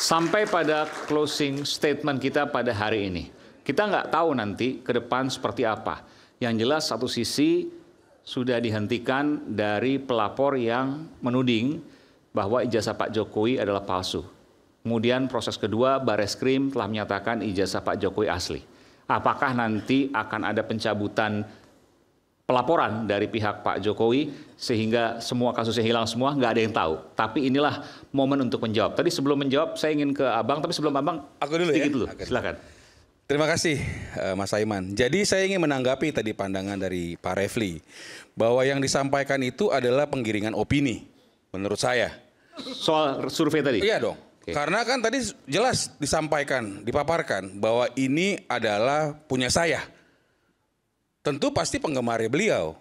Sampai pada closing statement kita pada hari ini. Kita nggak tahu nanti ke depan seperti apa. Yang jelas satu sisi sudah dihentikan dari pelapor yang menuding bahwa ijazah Pak Jokowi adalah palsu. Kemudian proses kedua, Bareskrim telah menyatakan ijazah Pak Jokowi asli. Apakah nanti akan ada pencabutan pelaporan dari pihak Pak Jokowi sehingga semua kasusnya hilang semua, nggak ada yang tahu. Tapi inilah momen untuk menjawab. Tadi sebelum menjawab saya ingin ke Abang, tapi sebelum Abang aku dulu sedikit ya. dulu. Silakan. Terima kasih Mas Aiman. Jadi saya ingin menanggapi tadi pandangan dari Pak Refli bahwa yang disampaikan itu adalah penggiringan opini menurut saya. Soal survei tadi? Iya dong. Okay. Karena kan tadi jelas disampaikan, dipaparkan bahwa ini adalah punya saya. Tentu pasti penggemar beliau.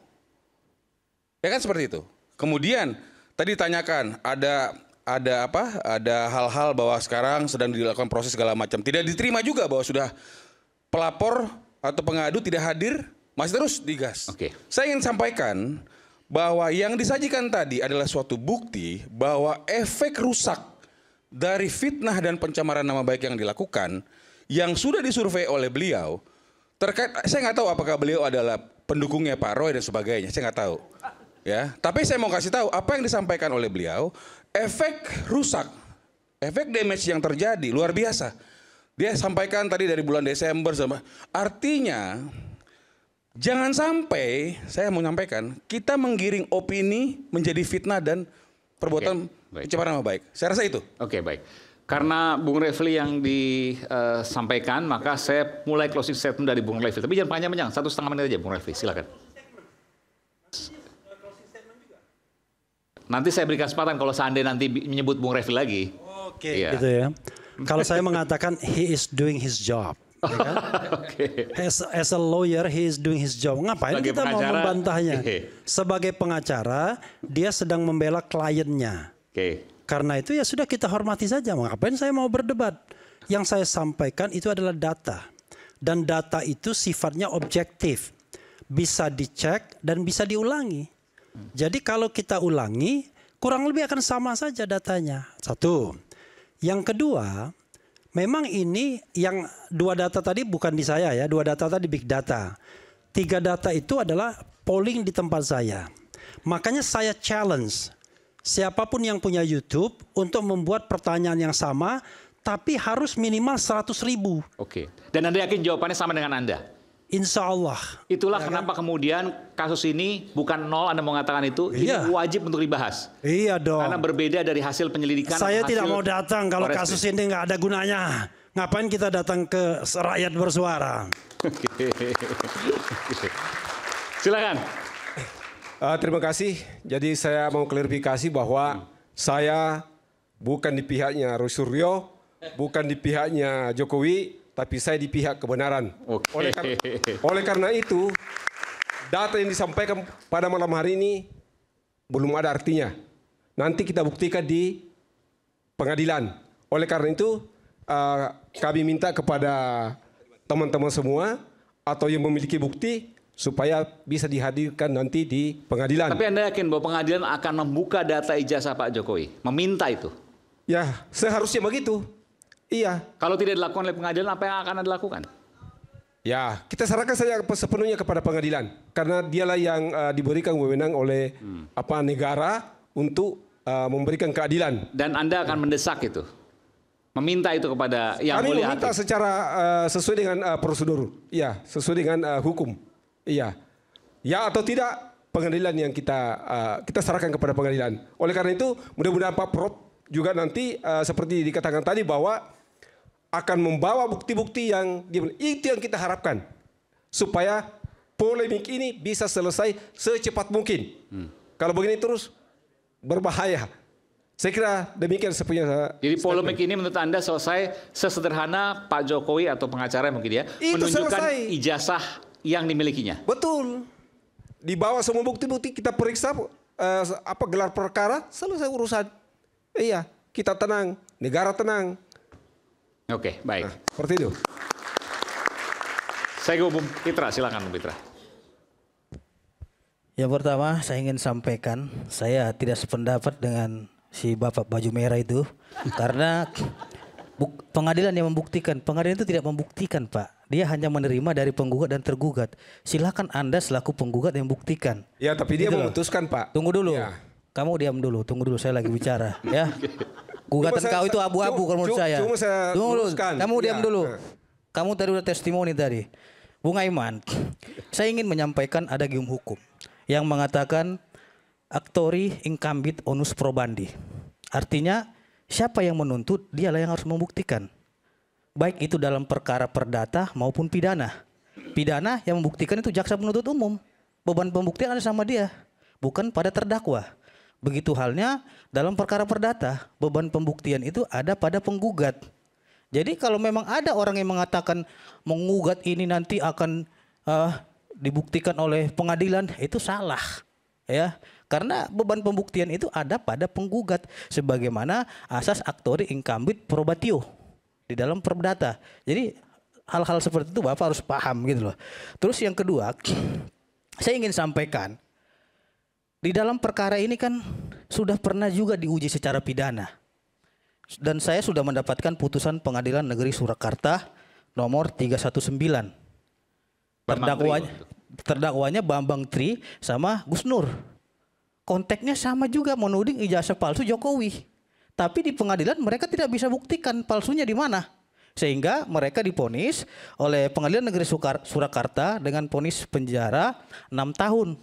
Ya kan seperti itu. Kemudian tadi ditanyakan ada hal-hal bahwa sekarang sedang dilakukan proses segala macam. Tidak diterima juga bahwa sudah pelapor atau pengadu tidak hadir, masih terus digas. Oke. Saya ingin sampaikan bahwa yang disajikan tadi adalah suatu bukti bahwa efek rusak dari fitnah dan pencemaran nama baik yang dilakukan, yang sudah disurvei oleh beliau, terkait, saya nggak tahu apakah beliau adalah pendukungnya Pak Roy dan sebagainya, saya nggak tahu. Ya, tapi saya mau kasih tahu apa yang disampaikan oleh beliau, efek rusak, efek damage yang terjadi luar biasa. Dia sampaikan tadi dari bulan Desember, artinya jangan sampai saya mau menyampaikan kita menggiring opini menjadi fitnah dan perbuatan pencemaran nama baik. Saya rasa itu. Oke, baik. Karena Bung Refli yang disampaikan, maka saya mulai closing statement dari Bung Refli. Tapi jangan panjang-panjang, 1,5 menit aja Bung Refli, silakan. Nanti saya berikan kesempatan kalau seandainya nanti menyebut Bung Refli lagi. Oke, gitu ya. Kalau saya mengatakan he is doing his job. Ya kan? As a lawyer, he is doing his job. Ngapain sebagai kita pengacara, mau membantahnya? Sebagai pengacara, dia sedang membela kliennya. Karena itu ya sudah kita hormati saja. Ngapain saya mau berdebat? Yang saya sampaikan itu adalah data. Dan data itu sifatnya objektif. Bisa dicek dan bisa diulangi. Jadi kalau kita ulangi, kurang lebih akan sama saja datanya. Satu. Yang kedua, memang ini yang dua data tadi bukan di saya ya. Dua data tadi big data. 3 data itu adalah polling di tempat saya. Makanya saya challenge siapapun yang punya YouTube untuk membuat pertanyaan yang sama, tapi harus minimal 100.000. Oke. Dan Anda yakin jawabannya sama dengan Anda? Insya Allah. Itulah ya kenapa kan? Kemudian kasus ini bukan nol, Anda mengatakan itu, iya. Ini wajib untuk dibahas. Iya dong. Karena berbeda dari hasil penyelidikan. Saya tidak mau datang kalau kasus ini nggak ada gunanya. Ngapain kita datang ke rakyat bersuara? Silakan. Terima kasih. Jadi saya mau klarifikasi bahwa saya bukan di pihaknya Roy Suryo, bukan di pihaknya Jokowi, tapi saya di pihak kebenaran. Oleh karena itu, data yang disampaikan pada malam hari ini belum ada artinya. Nanti kita buktikan di pengadilan. Oleh karena itu, kami minta kepada teman-teman semua atau yang memiliki bukti supaya bisa dihadirkan nanti di pengadilan. Tapi Anda yakin bahwa pengadilan akan membuka data ijazah Pak Jokowi? Meminta itu? Ya, seharusnya begitu. Iya. Kalau tidak dilakukan oleh pengadilan, apa yang akan Anda lakukan? Ya, kita serahkan saja sepenuhnya kepada pengadilan. Karena dialah yang diberikan wewenang oleh negara untuk memberikan keadilan. Dan Anda akan mendesak itu? Meminta itu kepada yang mulia hakim? Kami meminta secara sesuai dengan prosedur. Iya, sesuai dengan hukum. Iya. Ya atau tidak, pengadilan yang kita serahkan kepada pengadilan. Oleh karena itu, mudah-mudahan Pak Prof juga nanti seperti dikatakan tadi bahwa akan membawa bukti-bukti yang itu yang kita harapkan supaya polemik ini bisa selesai secepat mungkin. Kalau begini terus berbahaya. Saya kira demikian sepunya. Jadi polemik ini menurut Anda selesai sesederhana Pak Jokowi atau pengacara mungkin ya itu menunjukkan selesai. Ijazah yang dimilikinya. Betul. Dibawa semua bukti-bukti kita periksa gelar perkara, selesai urusan. Iya, kita tenang, negara tenang. Oke, baik. Nah, seperti itu. Saya ke Bung Pitra, silakan Bung Pitra. Yang pertama saya ingin sampaikan, saya tidak sependapat dengan si Bapak baju merah itu. Karena Pengadilan yang membuktikan. Pengadilan itu tidak membuktikan, Pak. Dia hanya menerima dari penggugat dan tergugat. Silakan Anda selaku penggugat yang buktikan. Ya, tapi dia Gitu loh. memutuskan, Pak. Tunggu dulu. Ya. Kamu diam dulu, tunggu dulu, saya lagi bicara, ya. Gugatan Cuma kau itu abu-abu kalau menurut saya. Cuma saya Tunggu dulu, luruskan. kamu diam Ya. dulu. Kamu tadi udah testimoni tadi. Bung Aiman, saya ingin menyampaikan ada gium hukum yang mengatakan actori incambit onus probandi. Artinya siapa yang menuntut, dialah yang harus membuktikan. Baik itu dalam perkara perdata maupun pidana. Pidana yang membuktikan itu jaksa penuntut umum. Beban pembuktian ada sama dia, bukan pada terdakwa. Begitu halnya dalam perkara perdata, beban pembuktian itu ada pada penggugat. Jadi kalau memang ada orang yang mengatakan menggugat ini nanti akan dibuktikan oleh pengadilan, itu salah, ya. Karena beban pembuktian itu ada pada penggugat, sebagaimana asas actori incambit probatio di dalam perdata. Jadi hal-hal seperti itu Bapak harus paham gitu loh. Terus yang kedua, saya ingin sampaikan, di dalam perkara ini kan sudah pernah juga diuji secara pidana. Dan saya sudah mendapatkan putusan Pengadilan Negeri Surakarta nomor 319. Terdakwanya Bambang Tri sama Gus Nur. Konteksnya sama juga, menuding ijazah palsu Jokowi. Tapi di pengadilan mereka tidak bisa buktikan palsunya di mana. Sehingga mereka divonis oleh Pengadilan Negeri Surakarta dengan vonis penjara 6 tahun.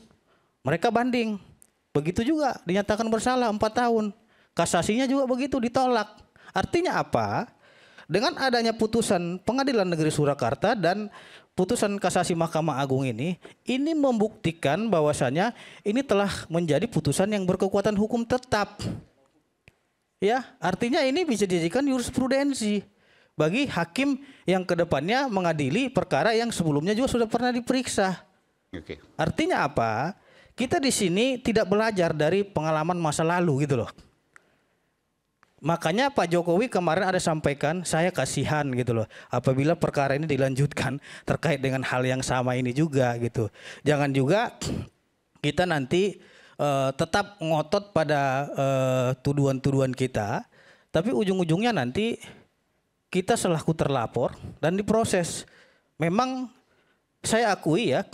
Mereka banding. Begitu juga dinyatakan bersalah 4 tahun. Kasasinya juga begitu ditolak. Artinya apa? Dengan adanya putusan Pengadilan Negeri Surakarta dan putusan kasasi Mahkamah Agung ini membuktikan bahwasanya ini telah menjadi putusan yang berkekuatan hukum tetap. Ya, artinya ini bisa dijadikan jurisprudensi bagi hakim yang kedepannya mengadili perkara yang sebelumnya juga sudah pernah diperiksa. Oke. Artinya apa? Kita di sini tidak belajar dari pengalaman masa lalu gitu loh. Makanya Pak Jokowi kemarin ada sampaikan, saya kasihan gitu loh, apabila perkara ini dilanjutkan terkait dengan hal yang sama ini juga gitu. Jangan juga kita nanti tetap ngotot pada tuduhan-tuduhan kita, tapi ujung-ujungnya nanti kita selaku terlapor dan diproses. Memang saya akui ya,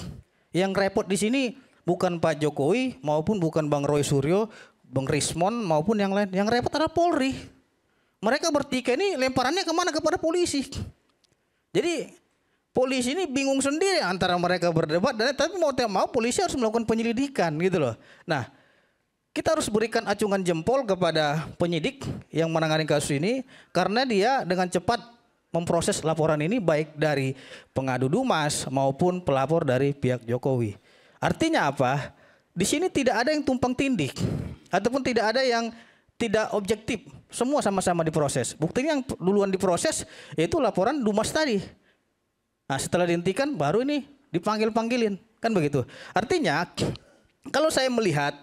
yang repot di sini bukan Pak Jokowi maupun bukan Bang Roy Suryo, Bang Rismon maupun yang lain. Yang repot adalah Polri. Mereka bertiga ini lemparannya kemana? Kepada polisi. Jadi polisi ini bingung sendiri antara mereka berdebat, tapi mau tidak mau polisi harus melakukan penyelidikan gitu loh. Nah, kita harus berikan acungan jempol kepada penyidik yang menangani kasus ini karena dia dengan cepat memproses laporan ini baik dari pengadu dumas maupun pelapor dari pihak Jokowi. Artinya apa? Di sini tidak ada yang tumpang tindih ataupun tidak ada yang tidak objektif. Semua sama-sama diproses. Buktinya yang duluan diproses yaitu laporan dumas tadi. Nah, setelah dihentikan baru ini dipanggil-panggilin. Kan begitu. Artinya kalau saya melihat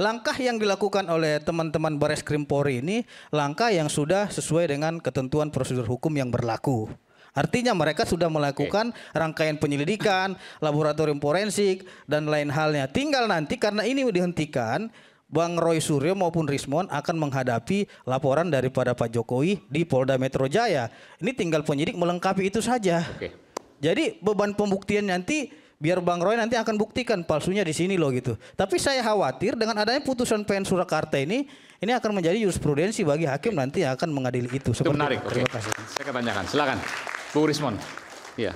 langkah yang dilakukan oleh teman-teman Bareskrim Polri ini langkah yang sudah sesuai dengan ketentuan prosedur hukum yang berlaku. Artinya mereka sudah melakukan rangkaian penyelidikan, laboratorium forensik, dan lain halnya. Tinggal nanti karena ini dihentikan, Bang Roy Suryo maupun Rismon akan menghadapi laporan daripada Pak Jokowi di Polda Metro Jaya. Ini tinggal penyidik melengkapi itu saja. Oke. Jadi beban pembuktian nanti biar Bang Roy nanti akan buktikan palsunya di sini loh gitu. Tapi saya khawatir dengan adanya putusan PN Surakarta ini akan menjadi jurisprudensi bagi hakim nanti yang akan mengadili itu. Itu menarik. Oke. Terima kasih. Saya akan tanyakan. Silakan, Bu Rismon. Iya.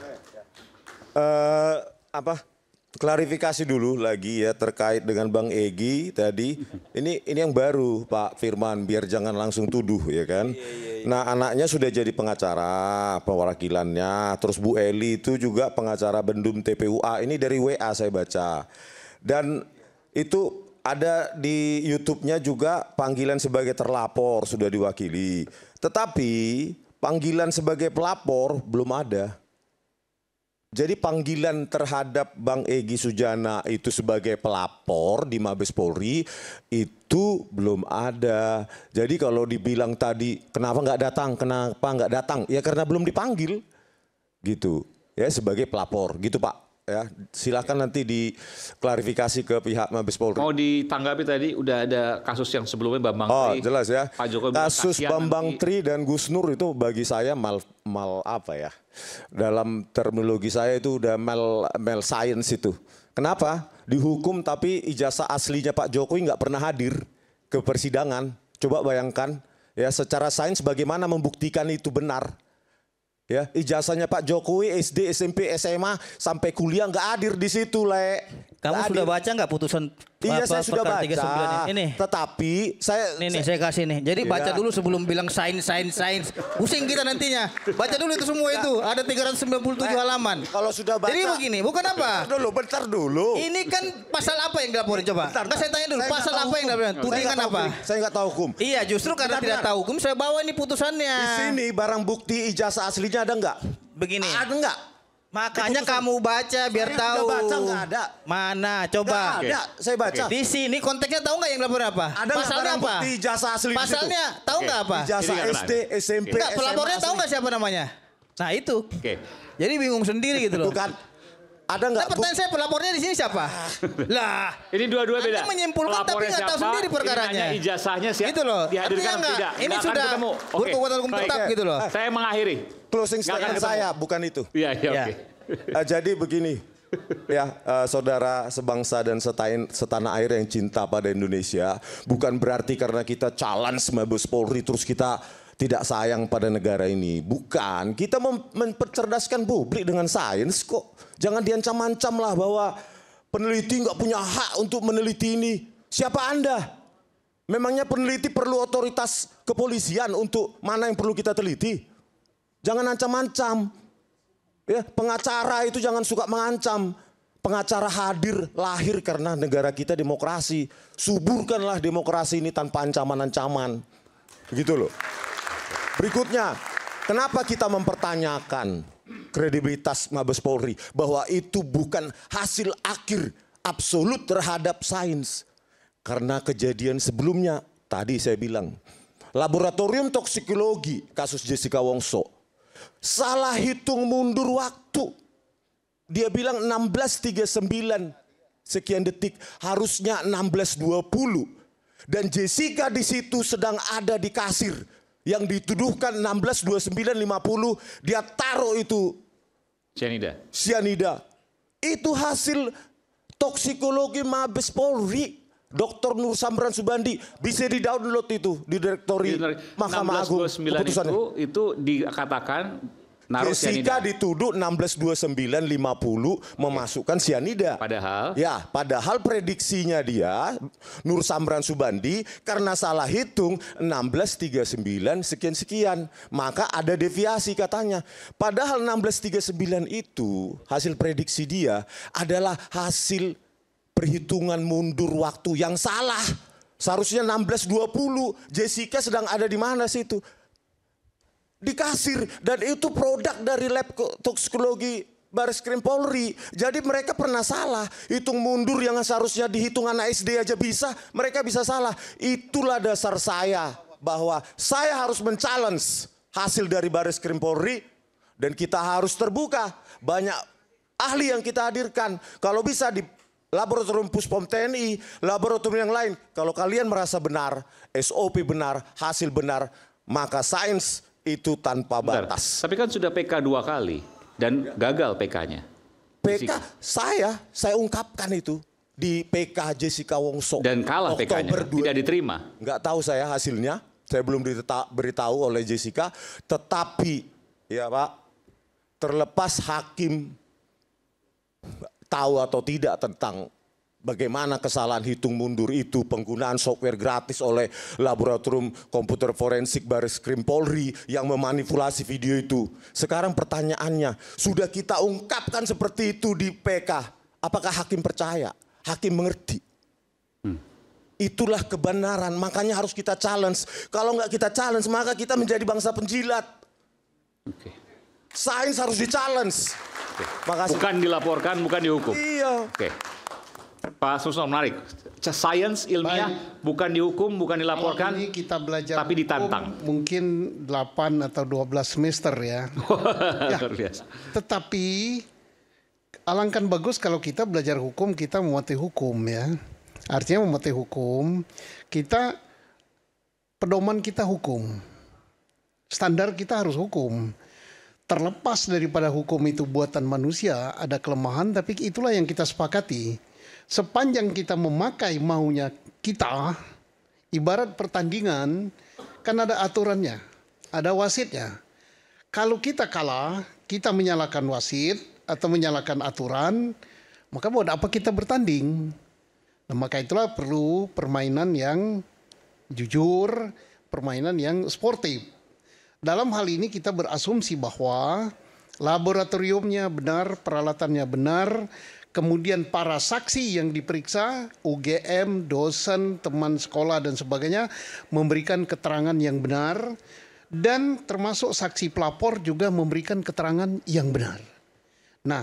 Klarifikasi dulu lagi ya terkait dengan Bang Egy tadi. Ini yang baru Pak Firman, biar jangan langsung tuduh ya kan. Nah, anaknya sudah jadi pengacara perwakilannya. Terus Bu Eli itu juga pengacara Bendum TPUA. Ini dari WA saya baca. Dan itu ada di YouTube-nya juga panggilan sebagai terlapor sudah diwakili. Tetapi panggilan sebagai pelapor belum ada. Jadi panggilan terhadap Bang Egy Sujana itu sebagai pelapor di Mabes Polri itu belum ada. Jadi kalau dibilang tadi kenapa nggak datang, ya karena belum dipanggil gitu ya sebagai pelapor gitu Pak. ya. Silakan nanti diklarifikasi ke pihak Mabes Polri. Mau ditanggapi tadi udah ada kasus yang sebelumnya Bambang Tri. Jelas ya. Pak Jokowi kasus Bambang Tri dan Gus Nur itu bagi saya mal apa ya? Dalam terminologi saya itu udah mal science itu. Kenapa? Dihukum tapi ijazah aslinya Pak Jokowi nggak pernah hadir ke persidangan. Coba bayangkan ya, secara sains bagaimana membuktikan itu benar. Ya, ijazahnya Pak Jokowi SD, SMP, SMA sampai kuliah nggak hadir di situ, Le. Kamu sudah baca nggak putusan? Iya, saya sudah baca. 39 ini? Tetapi saya kasih nih. Jadi baca dulu sebelum bilang sains. Pusing kita nantinya. Baca dulu itu semua itu. Ada 397 halaman. Kalau sudah baca. Jadi begini, bukan apa? Bentar dulu. Ini kan pasal apa yang dilaporin coba? Saya tanya dulu, pasal apa yang dilaporin? Tudingan apa? Saya nggak tahu hukum. Iya, justru karena tidak tahu hukum saya bawa ini putusannya. Di sini barang bukti ijazah aslinya ada nggak? Begini. Ada nggak? Makanya kamu baca biar tahu. Baca nggak ada. Mana? Coba. Nggak ada. Saya baca. Di sini konteksnya tahu nggak yang dilaporin apa? Ada pasalnya apa? Bukti ijazah asli. Pasalnya tahu nggak apa? Ijazah SD, SMP, Enggak, pelapornya tahu nggak siapa namanya? Nah itu. Jadi bingung sendiri gitu loh. Bukan. Ada nggak? Nah, pertanyaan saya pelapornya di sini siapa? Lah. Ini dua-dua beda. Anda menyimpulkan tapi nggak tahu sendiri perkaranya. Ini ijazahnya siapa? Gitu loh. Dihadirkan atau tidak? Ini Nggak sudah akan ketemu. berkekuatan hukum tetap gitu loh. Saya mengakhiri. Closing statement saya bukan itu. Iya, oke. Jadi begini, ya saudara sebangsa dan setanah air yang cinta pada Indonesia, bukan berarti karena kita challenge Mabes Polri terus kita tidak sayang pada negara ini. Bukan, kita mempercerdaskan publik dengan sains kok. Jangan diancam-ancam lah bahwa peneliti nggak punya hak untuk meneliti ini. Siapa Anda? Memangnya peneliti perlu otoritas kepolisian untuk mana yang perlu kita teliti? Jangan ancam-ancam. Ya, pengacara itu jangan suka mengancam. Pengacara hadir, lahir karena negara kita demokrasi. Suburkanlah demokrasi ini tanpa ancaman-ancaman. Begitu loh. Berikutnya, kenapa kita mempertanyakan kredibilitas Mabes Polri? Bahwa itu bukan hasil akhir absolut terhadap sains. Karena kejadian sebelumnya, tadi saya bilang, laboratorium toksikologi kasus Jessica Wongso salah hitung mundur waktu. Dia bilang 16.39 sekian detik, harusnya 16.20. Dan Jessica di situ sedang ada di kasir yang dituduhkan 16.29.50, dia taruh itu sianida. Itu hasil toksikologi Mabes Polri. Dr. Nur Samran Subandi bisa di-download itu di direktori Mahkamah Agung. 16.29 itu dikatakan naruh Jessica sianida. dituduh 16.29.50 memasukkan sianida. Padahal prediksinya dia Nur Samran Subandi karena salah hitung 16.39 sekian-sekian. Maka ada deviasi katanya. Padahal 16.39 itu hasil prediksi dia adalah hasil perhitungan mundur waktu yang salah. Seharusnya 16.20. Jessica sedang ada di mana sih itu? Di kasir. Dan itu produk dari lab toksikologi Bareskrim Polri. Jadi mereka pernah salah. Hitung mundur yang seharusnya dihitung anak SD aja bisa. Mereka bisa salah. Itulah dasar saya. Bahwa saya harus men-challenge hasil dari Bareskrim Polri. Dan kita harus terbuka. Banyak ahli yang kita hadirkan. Kalau bisa di laboratorium Puspom TNI, laboratorium yang lain. Kalau kalian merasa benar, SOP benar, hasil benar, maka sains itu tanpa batas. Tapi kan sudah PK 2 kali dan gagal PK-nya. PK saya ungkapkan itu di PK Jessica Wongso. Dan kalah PK-nya, tidak diterima. Nggak tahu saya hasilnya, saya belum diberitahu oleh Jessica. Tetapi ya Pak, terlepas hakim tahu atau tidak tentang bagaimana kesalahan hitung mundur itu, penggunaan software gratis oleh laboratorium komputer forensik Bareskrim Polri yang memanipulasi video itu. Sekarang pertanyaannya, sudah kita ungkapkan seperti itu di PK, apakah hakim percaya? Hakim mengerti? Itulah kebenaran, makanya harus kita challenge. Kalau nggak kita challenge, maka kita menjadi bangsa penjilat. Sains harus di-challenge. Makasih. Bukan dilaporkan, bukan dihukum. Iya. Pak Susno menarik. Sains ilmiah bukan dihukum, bukan dilaporkan, ini kita belajar tapi ditantang. Mungkin 8 atau 12 semester ya. Luar biasa. Tetapi alangkah bagus kalau kita belajar hukum, kita mematuhi hukum ya. Artinya mematuhi hukum, kita pedoman kita hukum. Standar kita harus hukum. Terlepas daripada hukum itu buatan manusia, ada kelemahan, tapi itulah yang kita sepakati. Sepanjang kita memakai maunya kita, ibarat pertandingan, kan ada aturannya, ada wasitnya. Kalau kita kalah, kita menyalahkan wasit atau menyalahkan aturan, maka buat apa kita bertanding? Nah, maka itulah perlu permainan yang jujur, permainan yang sportif. Dalam hal ini kita berasumsi bahwa laboratoriumnya benar, peralatannya benar, kemudian para saksi yang diperiksa, UGM, dosen, teman sekolah dan sebagainya memberikan keterangan yang benar, dan termasuk saksi pelapor juga memberikan keterangan yang benar. Nah,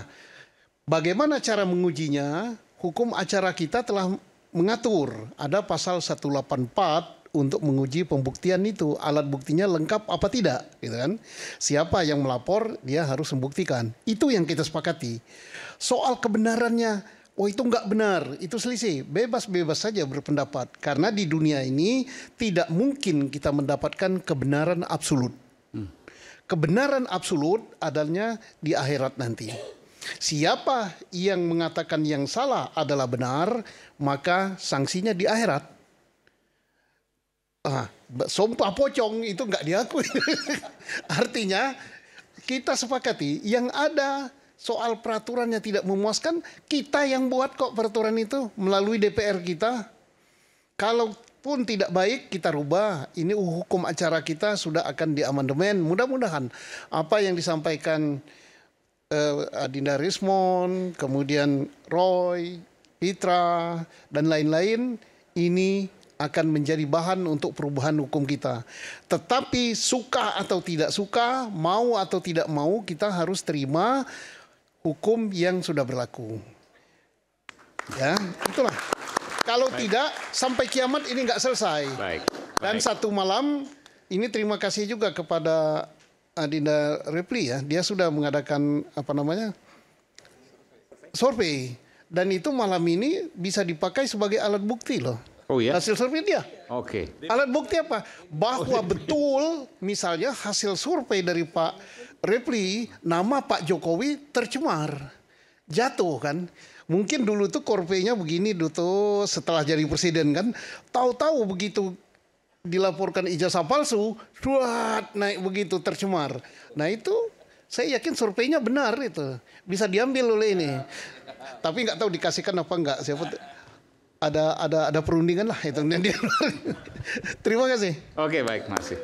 bagaimana cara mengujinya? Hukum acara kita telah mengatur, ada pasal 184 untuk menguji pembuktian itu, alat buktinya lengkap apa tidak, gitu kan? Siapa yang melapor, dia harus membuktikan. Itu yang kita sepakati. Soal kebenarannya, oh itu enggak benar, itu selisih. Bebas-bebas saja berpendapat. Karena di dunia ini tidak mungkin kita mendapatkan kebenaran absolut. Kebenaran absolut adanya di akhirat nanti. Siapa yang mengatakan yang salah adalah benar, maka sanksinya di akhirat. Sumpah pocong itu enggak diakui. Artinya kita sepakati yang ada soal peraturannya tidak memuaskan, kita yang buat kok peraturan itu melalui DPR kita. Kalaupun tidak baik kita rubah. Ini hukum acara kita sudah akan diamandemen. Mudah-mudahan apa yang disampaikan Adinda Rismond, kemudian Roy, Pitra dan lain-lain ini akan menjadi bahan untuk perubahan hukum kita. Tetapi suka atau tidak suka, mau atau tidak mau, kita harus terima hukum yang sudah berlaku. Ya, itulah. Kalau tidak, sampai kiamat ini nggak selesai. Dan satu malam, ini terima kasih juga kepada Adinda Repli ya, dia sudah mengadakan survei. Dan itu malam ini bisa dipakai sebagai alat bukti loh. Oh ya? Hasil survei dia. Oke. Alat bukti apa? Bahwa betul misalnya hasil survei dari Pak Repli, nama Pak Jokowi tercemar. Jatuh kan. Mungkin dulu tuh surveinya begini tuh setelah jadi presiden kan. Tahu-tahu begitu dilaporkan ijazah palsu, naik begitu tercemar. Nah itu saya yakin surveinya benar itu. Bisa diambil oleh ini. Tapi nggak tahu dikasihkan apa enggak. Siapa ada perundingan lah itu. Terima kasih. Oke, baik, masih.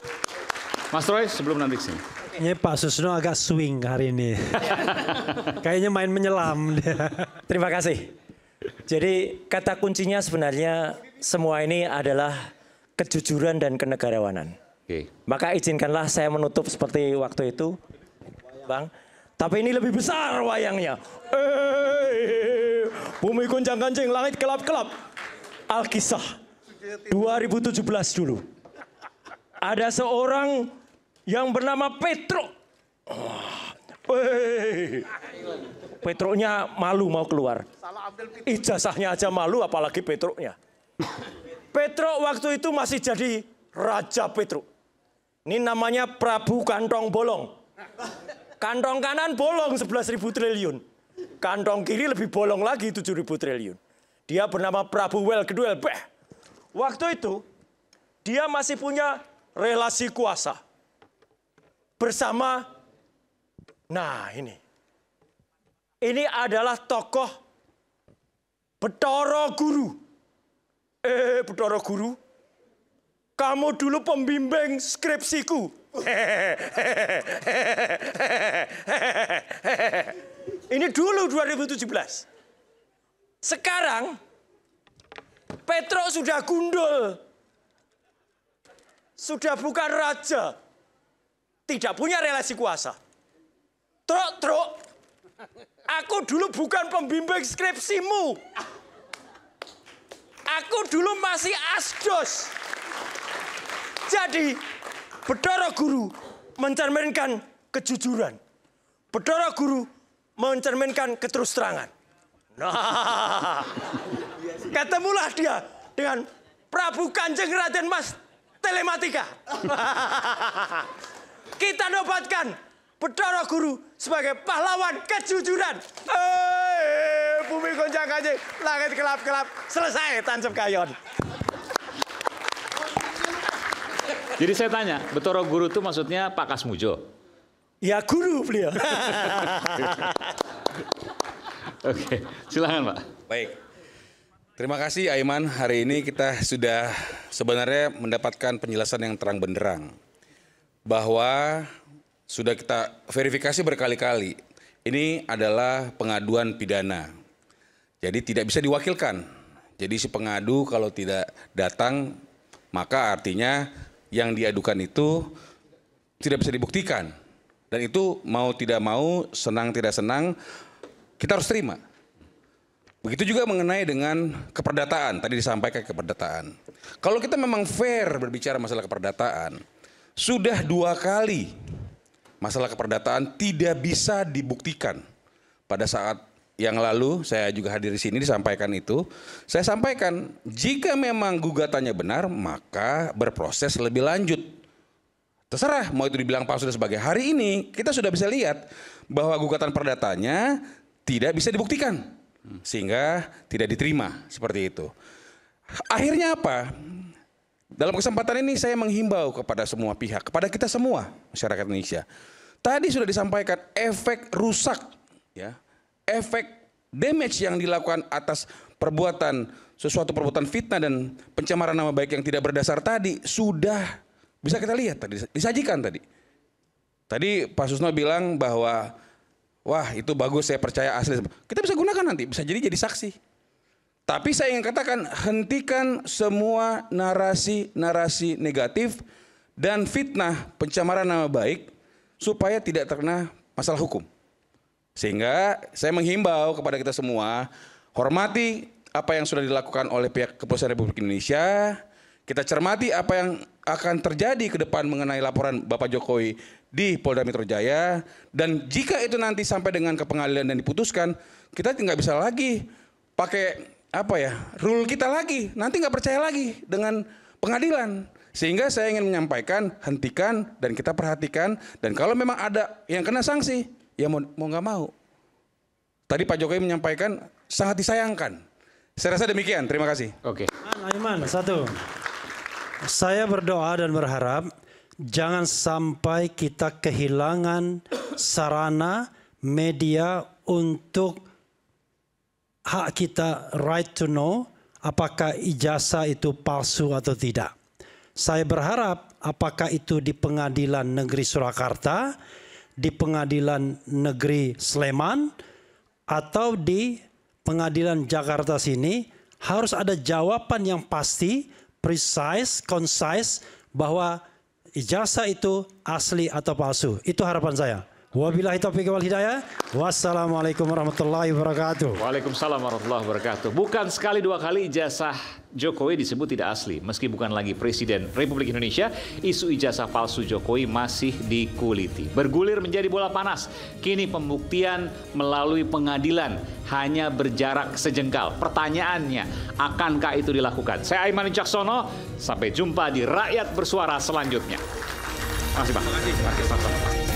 Mas Roy sebelum nanti sini. Ini Pak Susno agak swing hari ini. Kayaknya main menyelam dia. Terima kasih. Jadi kata kuncinya sebenarnya semua ini adalah kejujuran dan kenegarawanan. Maka izinkanlah saya menutup seperti waktu itu, Bang. Tapi ini lebih besar wayangnya. Bumi goncang-gancing, langit kelap-kelap. Alkisah 2017 dulu. Ada seorang yang bernama Petro. Petronya malu mau keluar. Ijazahnya aja malu apalagi Petronya. Petro waktu itu masih jadi Raja Petro. Ini namanya Prabu Kantong Bolong. Kantong kanan bolong 11.000 triliun. Kantong kiri lebih bolong lagi 7.000 triliun. Dia bernama Prabu Well Kedua Beh. Waktu itu dia masih punya relasi kuasa bersama, nah ini adalah tokoh Bathara Guru. Bathara Guru, kamu dulu pembimbing skripsiku. Ini dulu 2017. Sekarang Petro sudah gundul. Sudah bukan raja. Tidak punya relasi kuasa. Truk, aku dulu bukan pembimbing skripsimu. Aku dulu masih asdos. Jadi Bathara Guru mencerminkan kejujuran. Bathara Guru mencerminkan keterus-terangan. Nah, ketemulah dia dengan Prabu Kanjeng Raden Mas Telematika. Kita nobatkan Bathara Guru sebagai pahlawan kejujuran. Bumi gonjang-ganjing, langit gelap-gelap, selesai tancap kayon. Jadi saya tanya, Bathara Guru itu maksudnya Pak Kasmujo? Ya guru beliau. Oke, silakan Pak. Baik. Terima kasih Aiman. Hari ini kita sudah sebenarnya mendapatkan penjelasan yang terang benderang. Bahwa sudah kita verifikasi berkali-kali. Ini adalah pengaduan pidana. Jadi tidak bisa diwakilkan. Jadi si pengadu kalau tidak datang, maka artinya yang diadukan itu tidak bisa dibuktikan. Dan itu mau tidak mau, senang tidak senang, kita harus terima. Begitu juga mengenai dengan keperdataan, tadi disampaikan keperdataan. Kalau kita memang fair berbicara masalah keperdataan, sudah 2 kali masalah keperdataan tidak bisa dibuktikan. Pada saat yang lalu saya juga hadir di sini disampaikan itu, saya sampaikan jika memang gugatannya benar maka berproses lebih lanjut. Terserah mau itu dibilang palsu dan sebagai hari ini kita sudah bisa lihat bahwa gugatan perdatanya tidak bisa dibuktikan sehingga tidak diterima seperti itu. Akhirnya apa? Dalam kesempatan ini saya menghimbau kepada semua pihak, kepada kita semua masyarakat Indonesia. Tadi sudah disampaikan efek rusak, ya, efek damage yang dilakukan atas perbuatan sesuatu perbuatan fitnah dan pencemaran nama baik yang tidak berdasar tadi sudah bisa kita lihat tadi, disajikan tadi. Tadi Pak Susno bilang bahwa wah itu bagus, saya percaya asli. Kita bisa gunakan nanti, bisa jadi saksi. Tapi saya ingin katakan, hentikan semua narasi-narasi negatif dan fitnah pencemaran nama baik supaya tidak terkena masalah hukum. Sehingga saya menghimbau kepada kita semua, hormati apa yang sudah dilakukan oleh pihak Kepolisian Republik Indonesia. Kita cermati apa yang akan terjadi ke depan mengenai laporan Bapak Jokowi di Polda Metro Jaya. Dan jika itu nanti sampai dengan ke pengadilan dan diputuskan, kita nggak bisa lagi pakai rule kita lagi. Nanti nggak percaya lagi dengan pengadilan. Sehingga saya ingin menyampaikan, hentikan dan kita perhatikan. Dan kalau memang ada yang kena sanksi, ya mau nggak mau. Tadi Pak Jokowi menyampaikan sangat disayangkan. Saya rasa demikian. Terima kasih. Oke. Aiman, satu. Saya berdoa dan berharap jangan sampai kita kehilangan sarana media untuk hak kita right to know apakah ijazah itu palsu atau tidak. Saya berharap apakah itu di Pengadilan Negeri Surakarta, di Pengadilan Negeri Sleman, atau di Pengadilan Jakarta sini harus ada jawaban yang pasti, precise, concise bahwa ijazah itu asli atau palsu. Itu harapan saya. Wabillahi taufiq wal hidayah. Wassalamualaikum warahmatullahi wabarakatuh. Waalaikumsalam warahmatullahi wabarakatuh. Bukan sekali 2 kali ijazah Jokowi disebut tidak asli. Meski bukan lagi Presiden Republik Indonesia, isu ijazah palsu Jokowi masih dikuliti. Bergulir menjadi bola panas. Kini pembuktian melalui pengadilan hanya berjarak sejengkal. Pertanyaannya, akankah itu dilakukan? Saya Aiman Wicaksono, sampai jumpa di Rakyat Bersuara selanjutnya. Terima kasih Pak. Terima kasih.